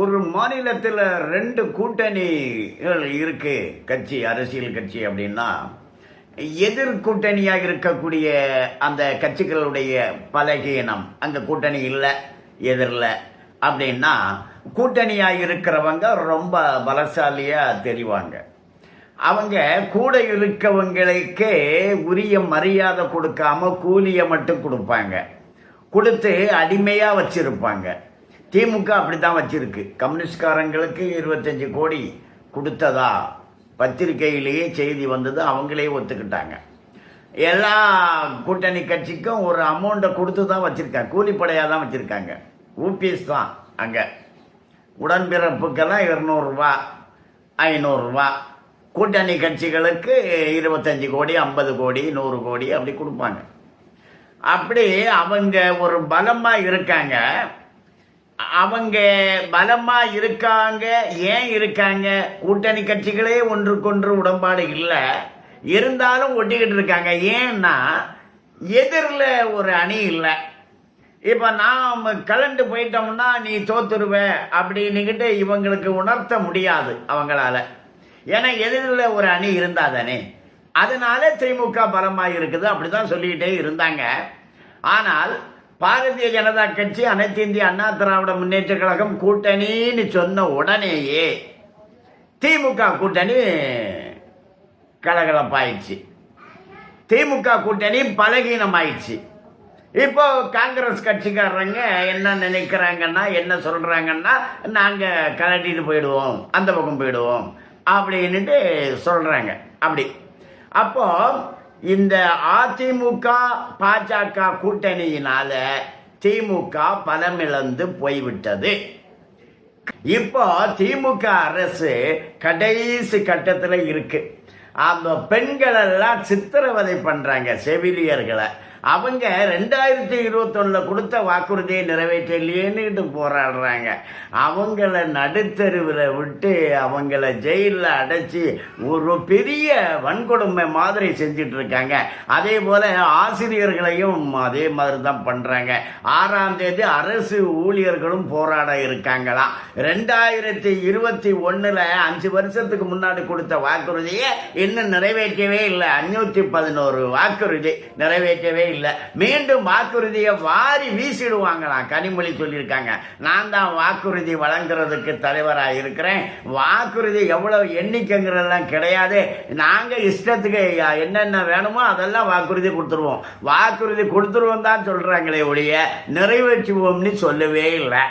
ஒரு மாநிலத்தில் ரெண்டு கூட்டணிகள் இருக்கு கட்சி, அரசியல் கட்சி அப்படின்னா எதிர் கூட்டணியாக இருக்கக்கூடிய அந்த கட்சிகளுடைய பலகீனம், அந்த கூட்டணி இல்லை எதிரில் அப்படின்னா கூட்டணியாக இருக்கிறவங்க ரொம்ப பலசாலியாக தெரிவாங்க. அவங்க கூட இருக்கவங்களுக்கே உரிய மரியாதை கொடுக்காம கூலியை மட்டும் கொடுப்பாங்க, கொடுத்து அடிமையாக வச்சிருப்பாங்க. திமுக அப்படி தான் வச்சிருக்கு. கம்யூனிஸ்ட்காரங்களுக்கு 25 கோடி கொடுத்ததா பத்திரிகையிலேயே செய்தி வந்தது, அவங்களே ஒத்துக்கிட்டாங்க. எல்லா கூட்டணி கட்சிக்கும் ஒரு அமௌண்ட்டை கொடுத்து தான் வச்சுருக்காங்க, கூலிப்படையாக தான் வச்சுருக்காங்க. ஊபிஎஸ் தான் அங்கே. உடன்பிறப்புக்கெல்லாம் 200 ரூபா 500 ரூபா, கூட்டணி கட்சிகளுக்கு 25 கோடி 50 கோடி 100 கோடி அப்படி கொடுப்பாங்க. அப்படி அவங்க ஒரு பலமாக இருக்காங்க. அவங்க பலமா இருக்காங்க. ஏன் இருக்காங்க? கூட்டணி கட்சிகளே ஒன்றுக்கொன்று உடன்பாடு இல்லை, இருந்தாலும் ஒட்டிக்கிட்டு இருக்காங்க. ஏன்னா எதிரில் ஒரு அணி இல்லை. இப்போ நாம் கலண்டு போயிட்டோம்னா நீ தோத்துருவ அப்படின்னுக்கிட்டு இவங்களுக்கு உணர்த்த முடியாது அவங்களால. ஏன்னா எதிரில் ஒரு அணி இருந்தா தானே. அதனால திமுக பலமாக இருக்குது அப்படிதான் சொல்லிக்கிட்டே இருந்தாங்க. ஆனால் பாரதிய ஜனதா கட்சி, அனைத்து இந்திய அண்ணா திராவிட முன்னேற்ற கழகம் கூட்டணின்னு சொன்ன உடனேயே திமுக கூட்டணி கலகலப்பாயிடுச்சு. திமுக கூட்டணி பலகீனமாயிடுச்சு. இப்போ காங்கிரஸ் கட்சிக்காரங்க என்ன நினைக்கிறாங்கன்னா, என்ன சொல்றாங்கன்னா, நாங்க கலட்டிட்டு போயிடுவோம், அந்த பக்கம் போயிடுவோம் அப்படின்னுட்டு சொல்றாங்க. அப்படி அப்போ இந்த அதிமுக பாஜக கூட்டணியினால திமுக பலமிழந்து போய்விட்டது. இப்போ திமுக அரசு கடைசி கட்டத்தில் இருக்கு. அந்த பெண்கள் எல்லாம் சித்திரவதை பண்றாங்க, செவிலியர்களை. அவங்க 2021 கொடுத்த வாக்குறுதியை நிறைவேற்றலையேன்னு போராடுறாங்க. அவங்கள நடுத்தருவில் விட்டு அவங்கள ஜெயிலில் அடைச்சி ஒரு பெரிய வன்கொடுமை மாதிரி செஞ்சிட்டு இருக்காங்க. அதே போல ஆசிரியர்களையும் அதே மாதிரி தான் பண்றாங்க. 6ஆம் தேதி அரசு ஊழியர்களும் போராட இருக்காங்களாம். 2021 5 வருஷத்துக்கு முன்னாடி கொடுத்த வாக்குறுதியை இன்னும் நிறைவேற்றவே இல்லை. 511 வாக்குறுதி நிறைவேற்றவே இல்லை. மீண்டும் வாக்குறுதியை வாரி வீசிடுவாங்களாம். கனிமொழி சொல்லியிருக்காங்க, நான் தான் வாக்குறுதி வழங்குறதுக்கு தலைவராக இருக்கிறேன், வாக்குறுதி எவ்வளவு எண்ணிக்கைங்கிறதெல்லாம் கிடையாது, நாங்க இஷ்டத்துக்கு என்னென்ன வேணுமோ அதெல்லாம் வாக்குறுதி கொடுத்துருவோம், வாக்குறுதி கொடுத்துருவோம் தான் சொல்றாங்களே ஒழிய நிறைவேற்றுவோம்னு சொல்லவே இல்லை.